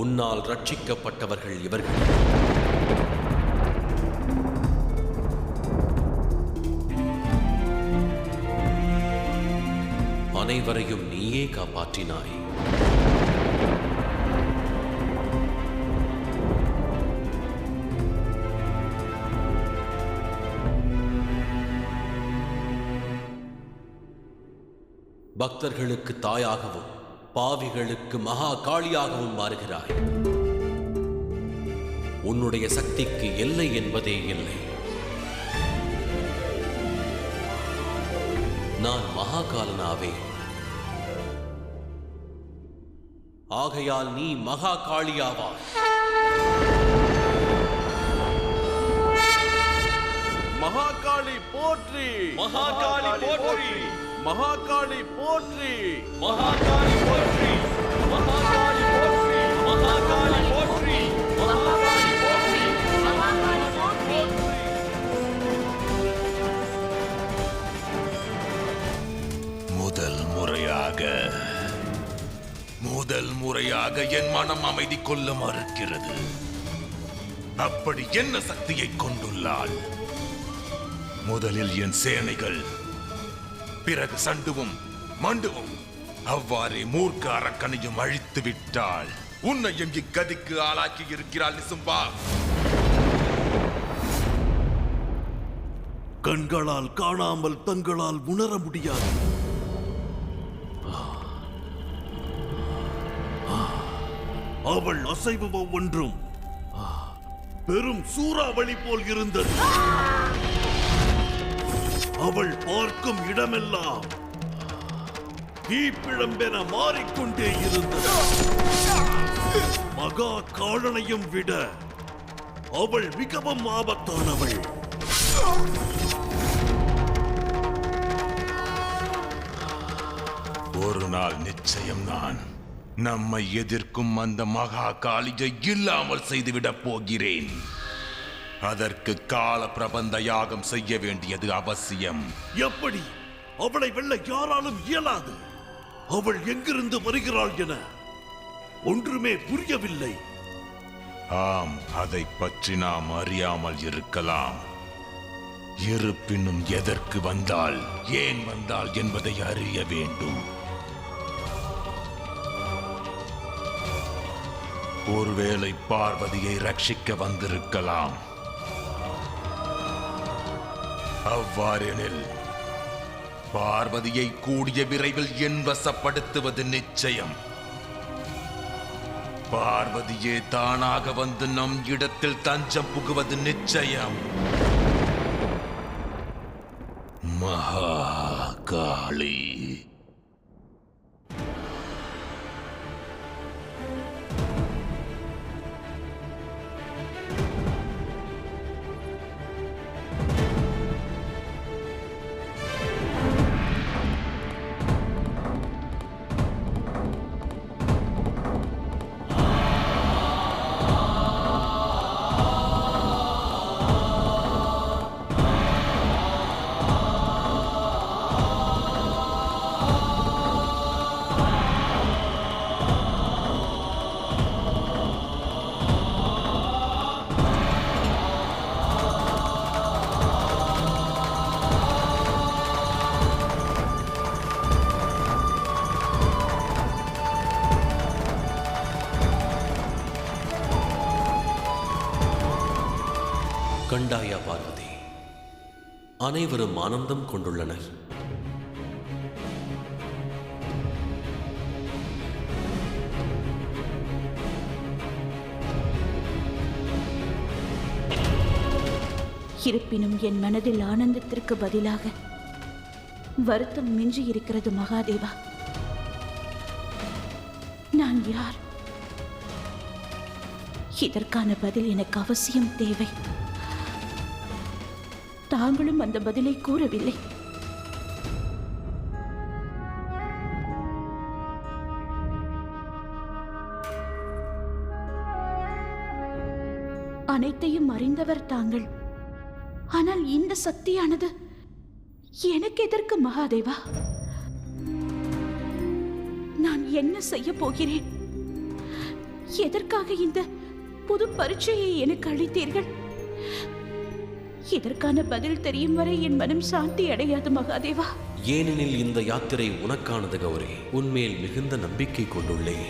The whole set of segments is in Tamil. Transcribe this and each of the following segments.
உன்னால் ரட்சிக்கப்பட்டவர்கள் இவர்கள். அனைவரையும் நீயே காப்பாற்றினாய். பக்தர்களுக்கு தாயாகவும் பாவிகளுக்கு மகா காளியாகவும் மாறுகிறாய். உன்னுடைய சக்திக்கு எல்லை என்பதே இல்லை. நான் மகாகாலனாவே. ஆகையால் நீ மகா காளியாவாய். மகாகாளி போற்றி, மகாகாளி போற்றி, மகாகாளி போற்றி, மகாகாளி போற்றி, மகாகாளி போற்றி, மகாகாளி போற்றி, மகாகாளி போற்றி, மகாகாளி போற்றி. முதல் முறையாக என் மனம் அமைதி கொள்ள மறுக்கிறது. அப்படி என்ன சக்தியை கொண்டுள்ளாள்? முதலில் என் சேனைகள், பிறகு சண்டுவும் மண்டுவும், அவ்வாறே மூர்க்க அரக்கனையும் அழித்து விட்டாள். உன்னையும் இக்கதிக்கு ஆளாக்கி இருக்கிறாள் நிசும்பா. கண்களால் காணாமல் தங்களால் உணர முடியாது. அவள் அசைவு ஒவ்வொன்றும் பெரும் சூறாவளி போல் இருந்தது. அவள் பார்க்கும் இடமெல்லாம் தீப்பிழம்பென மாறிக்கொண்டே இருந்தது. மகா காலனையும் விட அவள் மிகவும் ஆபத்தானவள். ஒரு நாள் நிச்சயம் நான் நம்மை எதிர்க்கும் அந்த மகா காளியை இல்லாமல் செய்துவிடப் போகிறேன். அதற்கு கால பிரபந்த யாகம் செய்ய வேண்டியது அவசியம். எப்படி? அவளை வெல்ல யாராலும் இயலாது. அவள் எங்கிருந்து வருகிறாள் என ஒன்றுமே புரியவில்லை. ஆம், அதை பற்றி நாம் அறியாமல் இருக்கலாம். இருப்பினும் எதற்கு வந்தாள், ஏன் வந்தாள் என்பதை அறிய வேண்டும். ஒருவேளை பார்வதியை ரட்சிக்க வந்திருக்கலாம். அவ்வாறெனில் பார்வதியை கூடிய விரைவில் என் வசப்படுத்துவது நிச்சயம். பார்வதியே தானாக வந்து நம் இடத்தில் தஞ்சம் புகுவது நிச்சயம். மகாகாளி. கண்டாயா பார்வதி? அனைவரும் ஆனந்தம் கொண்டுள்ளனர். இருப்பினும் என் மனதில் ஆனந்தத்திற்கு பதிலாக வருத்தம் மிஞ்சி இருக்கிறது மகாதேவா. நான் யார்? இதற்கான பதில் எனக்கு அவசியம் தேவை. தாங்களும் அந்த பதிலை கூறவில்லை. அனைத்தையும் அறிந்தவர் தாங்கள். ஆனால் இந்த சக்தியானது எனக்கு எதற்கு மகாதேவா? நான் என்ன செய்ய போகிறேன்? எதற்காக இந்த புது பரீட்சையை எனக்கு அளித்தீர்கள்? இதற்கான பதில் தெரியும் வரை என் மனம் சாந்தி அடையாது மகாதேவா. ஏனெனில் இந்த யாத்திரை உனக்கானது கௌரி. உன்மேல் மிகுந்த நம்பிக்கை கொண்டுள்ளேன்.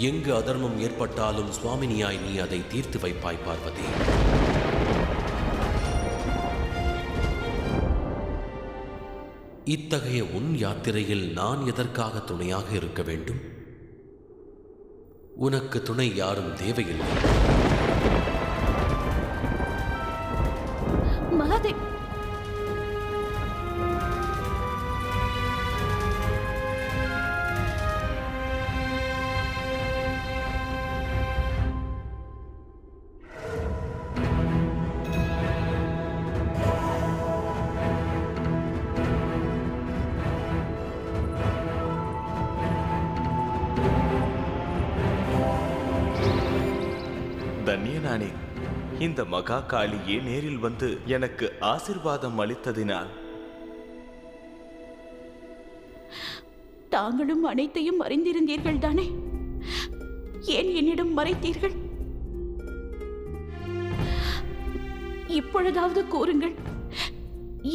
எங்கு அதர்மம் ஏற்பட்டாலும் சுவாமினியாய் நீ அதை தீர்த்து வைப்பாய் பார்வதி. இத்தகைய உன் யாத்திரையில் நான் எதற்காக துணையாக இருக்க வேண்டும்? உனக்கு துணை யாரும் தேவையில்லை. மகாதேவ், தன்யனானே, இந்த மகா காளியே நேரில் வந்து எனக்கு ஆசிர்வாதம் அளித்ததினால் தாங்களும் அனைத்தையும் அறிந்திருந்தீர்கள் தானே? ஏன் என்னிடம் மறைத்தீர்கள்? இப்பொழுதாவது கூறுங்கள்,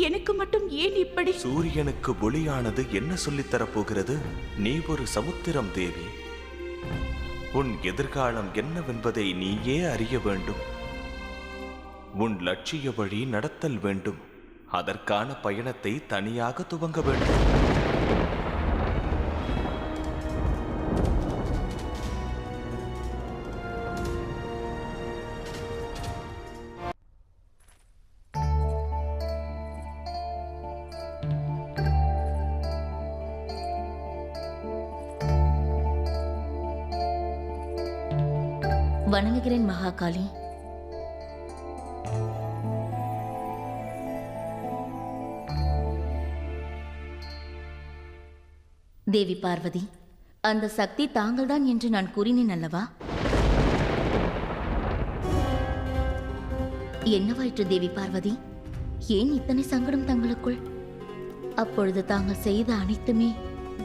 எனக்கு மட்டும் ஏன் இப்படி? சூரியனுக்கு ஒளியானது என்ன சொல்லித்தரப் போகிறது? நீ ஒரு சமுத்திரம் தேவி. உன் எதிர்காலம் என்னவென்பதை நீயே அறிய வேண்டும். உன் லட்சிய வழி நடத்தல் வேண்டும். அதற்கான பயணத்தை தனியாக துவங்க வேண்டும். வணங்குகிறேன் மகாகாளி. தேவி பார்வதி, அந்த சக்தி தாங்கள்தான் என்று நான் கூறினேன் அல்லவா? என்னவாயிற்று தேவி பார்வதி? ஏன் இத்தனை சங்கடம் தங்களுக்குள்? அப்பொழுது தாங்கள் செய்த அனைத்துமே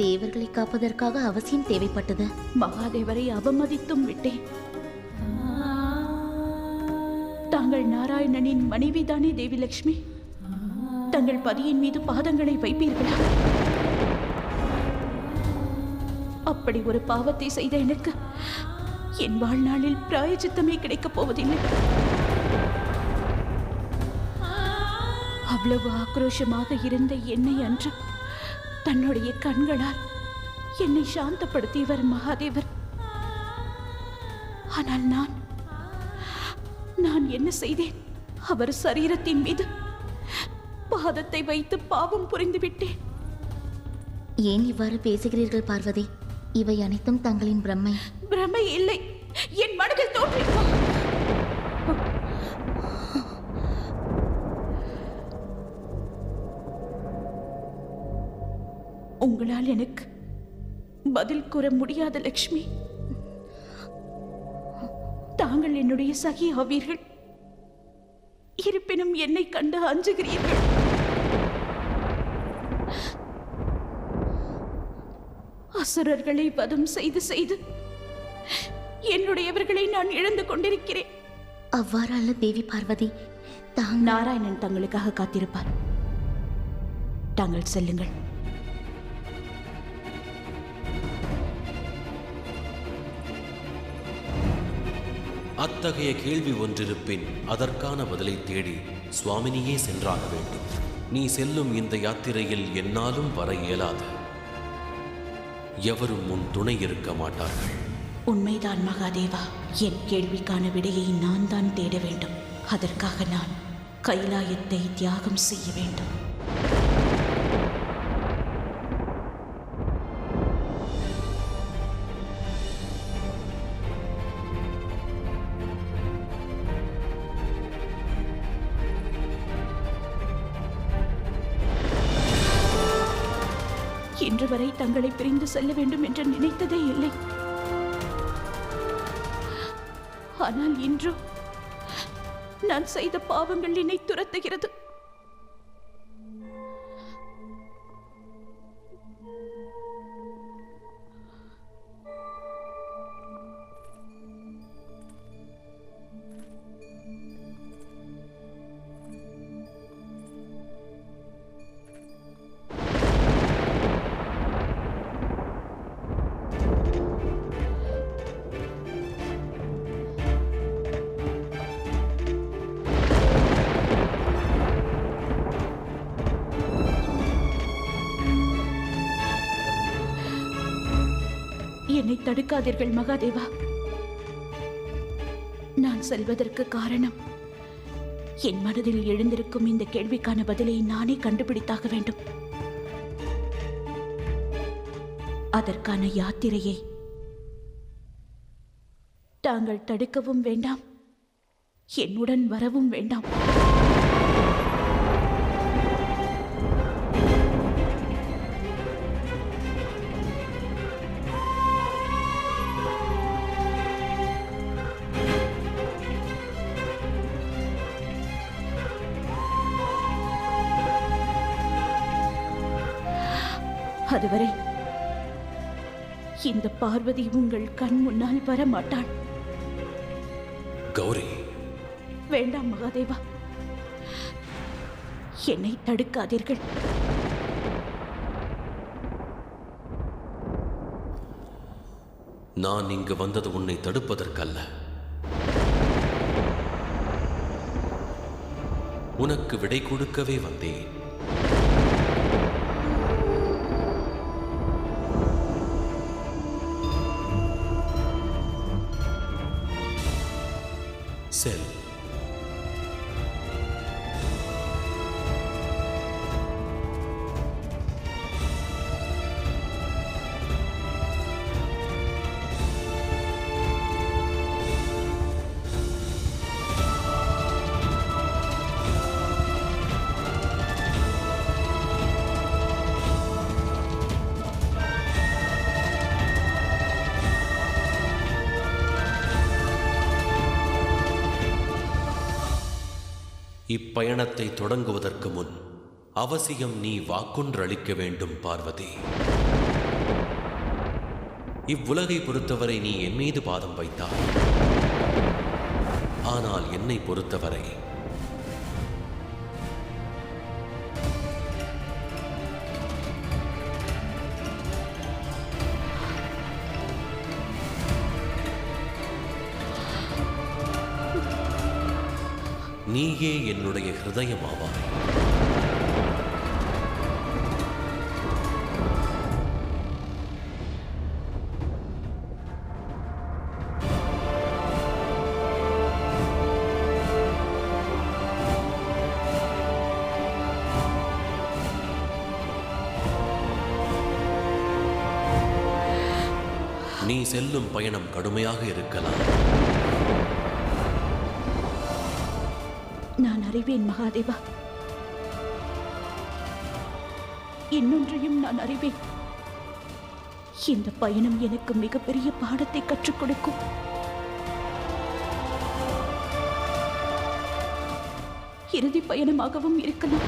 தேவர்களை காப்பதற்காக அவசியம் தேவைப்பட்டது. மகாதேவரை அவமதித்தும் விட்டேன். தாங்கள் நாராயணனின் மனைவிதானே தேவி லட்சுமி? தங்கள் பதியின் மீது பாதங்களை வைப்பீர்களா? அப்படி ஒரு பாவத்தை செய்த எனக்கு என் வாழ்நாளில் பிராயச்சித்தமே கிடைக்கப் போவதில்லை. அவ்வளவு ஆக்ரோஷமாக இருந்த என்னை அன்று தன்னுடைய கண்களால் என்னை சாந்தப்படுத்தியவர் மகாதேவர். ஆனால் நான் என்ன செய்தேன்? அவர் சரீரத்தின் மீது பாதத்தை வைத்து பாவம் புரிந்து விட்டேன். ஏன் இவ்வாறு பேசுகிறீர்கள் பார்வதி? இவை அனைத்தும் தங்களின் பிரம்மை. பிரமை இல்லை, என் மனதில் தோன்றி. உங்களால் எனக்கு பதில் கூற முடியாத லட்சுமி. தாங்கள் என்னுடைய சகி ஆவீர்கள். இருப்பினும் என்னை கண்டு அஞ்சுகிறீர்கள். அசுரர்களை வதம் செய்து செய்து என்னுடையவர்களை நான் இழந்து கொண்டிருக்கிறேன். அவ்வாறு அல்ல தேவி பார்வதி. நாராயணன் தங்களுக்காக காத்திருப்பார். தாங்கள் செல்லுங்கள். அத்தகைய கேள்வி ஒன்றிருப்பின் அதற்கான பதிலை தேடி சுவாமினியே சென்றாக வேண்டும். நீ செல்லும் இந்த யாத்திரையில் என்னாலும் வர இயலாது. எவரும் உன் துணை இருக்க மாட்டார்கள். உண்மைதான் மகாதேவா. என் கேள்விக்கான விடையை நான் தான் தேட வேண்டும். அதற்காக நான் கைலாயத்தை தியாகம் செய்ய வேண்டும். இன்று வரை தங்களை பிரிந்து செல்ல வேண்டும் என்று நினைத்ததே இல்லை. ஆனால் இன்று நான் செய்த பாவங்கள் என்னை துரத்துகிறது. என்னை தடுக்காதீர்கள் மகாதேவா. நான் செல்வதற்கு காரணம், என் மனதில் எழுந்திருக்கும் இந்த கேள்விக்கான பதிலை நானே கண்டுபிடித்தாக வேண்டும். அதற்கான யாத்திரையை தாங்கள் தடுக்கவும் வேண்டாம், என்னுடன் வரவும் வேண்டாம். அதுவரை இந்த பார்வதி உங்கள் கண் முன்னால் வரமாட்டாள். கௌரி, வேண்டாம் மகாதேவா, என்னை தடுக்காதீர்கள். நான் இங்கு வந்தது உன்னை தடுப்பதற்கல்ல. உனக்கு விடை கொடுக்கவே வந்தேன். செல். இப்பயணத்தை தொடங்குவதற்கு முன் அவசியம் நீ வாக்கொன்றளிக்க வேண்டும் பார்வதி. இவ்வுலகை பொறுத்தவரை நீ என் மீது பாதம் வைத்தாய். ஆனால் என்னை பொறுத்தவரை நீயே என்னுடைய ஹிருதயமாவாய். நீ செல்லும் பயணம் கடுமையாக இருக்கலாம். நான் அறிவேன் மகாதேவா, இன்னொன்றையும் நான் அறிவேன். இந்த பயணம் எனக்கு மிகப்பெரிய பாடத்தை கற்றுக் கொடுக்கும். இறுதி பயணமாகவும் இருக்கலாம்.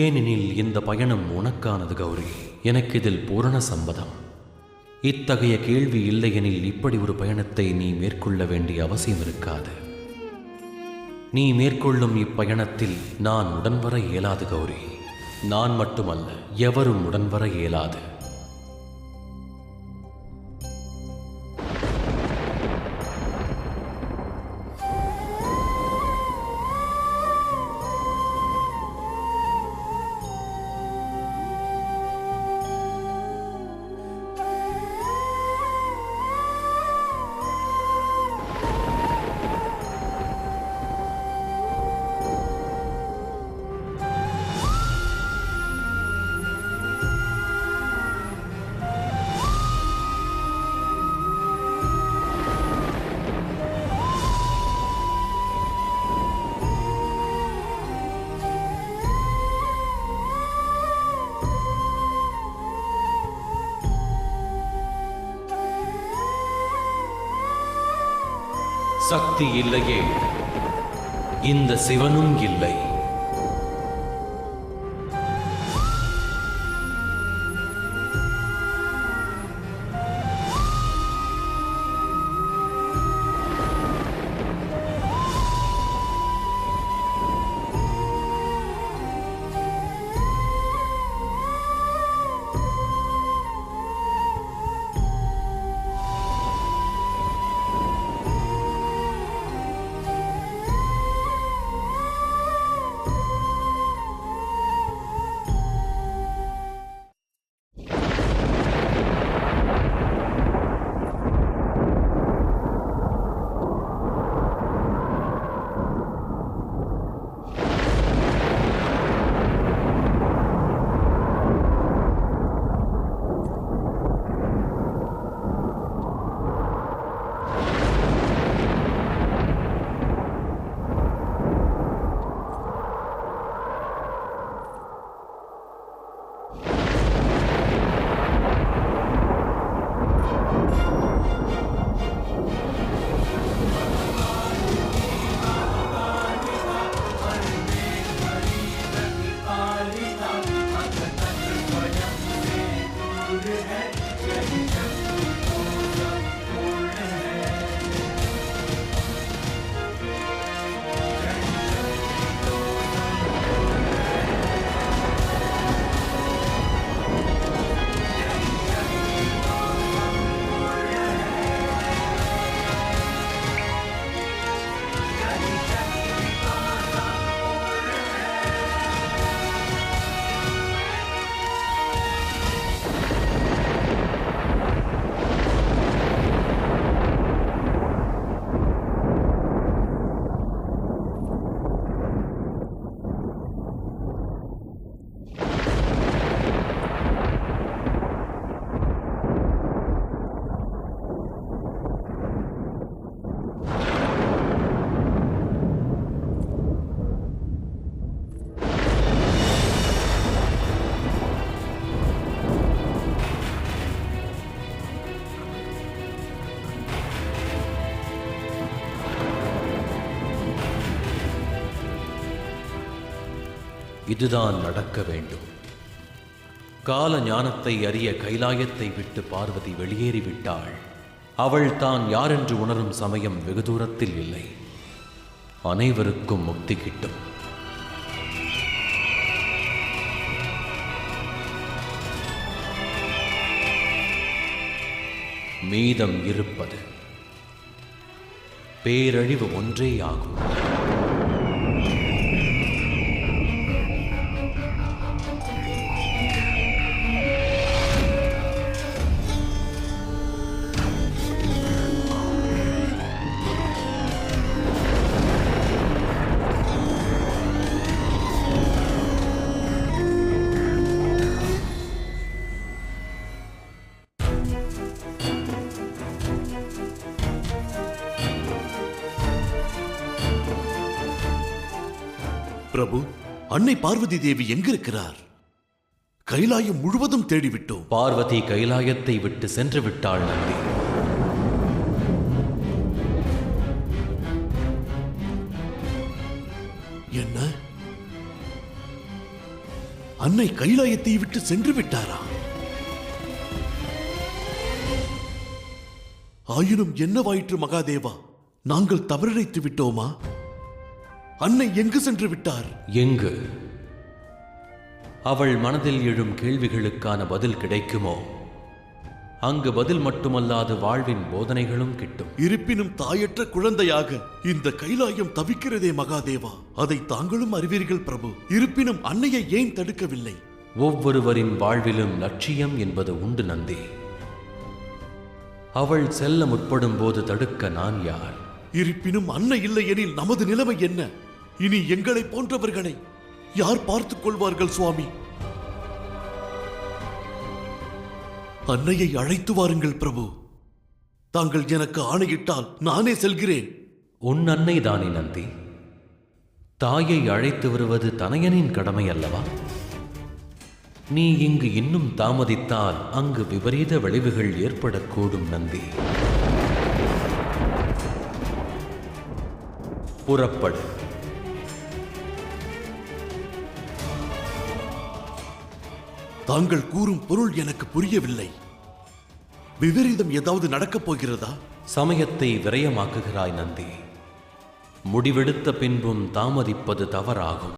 ஏனெனில் இந்த பயணம் உனக்கானது கௌரி. எனக்கு இதில் பூரண சம்மதம். இத்தகைய கேள்வி இல்லையெனில் இப்படி ஒரு பயணத்தை நீ மேற்கொள்ள வேண்டிய அவசியம் இருக்காது. நீ மேற்கொள்ளும் இப்பயணத்தில் நான் உடன்வர இயலாது கௌரி. நான் மட்டுமல்ல, எவரும் உடன்வர இயலாது. சக்தி இல்லையே, இந்த சிவனும் இல்லை. இதுதான் நடக்க வேண்டும். கால ஞானத்தை அறிய கைலாயத்தை விட்டு பார்வதி வெளியேறிவிட்டாள். அவள் தான் யாரென்று உணரும் சமயம் வெகு தூரத்தில் இல்லை. அனைவருக்கும் முக்தி கிட்டும். மீதம் இருப்பது பேரழிவு ஒன்றேயாகும். பிரபு, அன்னை பார்வதி தேவி எங்கிருக்கிறார்? கைலாயம் முழுவதும் தேடிவிட்டோம். பார்வதி கைலாயத்தை விட்டு சென்று விட்டாள் நந்தி. என்ன? அன்னை கைலாயத்தை விட்டு சென்று விட்டாரா? ஆயினும் என்னவாயிற்று மகாதேவா? நாங்கள் தவறிழைத்து விட்டோமா? அன்னை எங்கு சென்று விட்டார்? எங்கு? அவள் மனதில் எழும் கேள்விகளுக்கான பதில் கிடைக்குமோ அங்கு பதில் மட்டுமல்லாது வாழ்வின் போதனைகளும் கிட்டும். இருப்பினும் தாயற்ற குழந்தையாக இந்த கைலாயம் தவிக்கிறதே மகாதேவா. அதை தாங்களும் அறிவீர்கள் பிரபு. இருப்பினும் அன்னையை ஏன் தடுக்கவில்லை? ஒவ்வொருவரின் வாழ்விலும் லட்சியம் என்பது உண்டு நந்தி. அவள் செல்ல முற்படும் போது தடுக்க நான் யார்? இருப்பினும் அன்னை இல்லை எனில் நமது நிலைமை என்ன? இனி எங்களை போன்றவர்களை யார் பார்த்துக் கொள்வார்கள் சுவாமி? அன்னையை அழைத்து வாருங்கள் பிரபு. தாங்கள் எனக்கு ஆணையிட்டால் நானே செல்கிறேன். உன் அன்னை தானே நந்தி. தாயை அழைத்து வருவது தனையனின் கடமை அல்லவா? நீ இங்கு இன்னும் தாமதித்தால் அங்கு விபரீத விளைவுகள் ஏற்படக்கூடும் நந்தி. புறப்படு. தாங்கள் கூறும் பொருள் எனக்கு புரியவில்லை. விபரீதம் ஏதாவது நடக்கப் போகிறதா? சமயத்தை விரயமாக்குகிறாய் நந்தி. முடிவெடுத்த பின்பும் தாமதிப்பது தவறாகும்.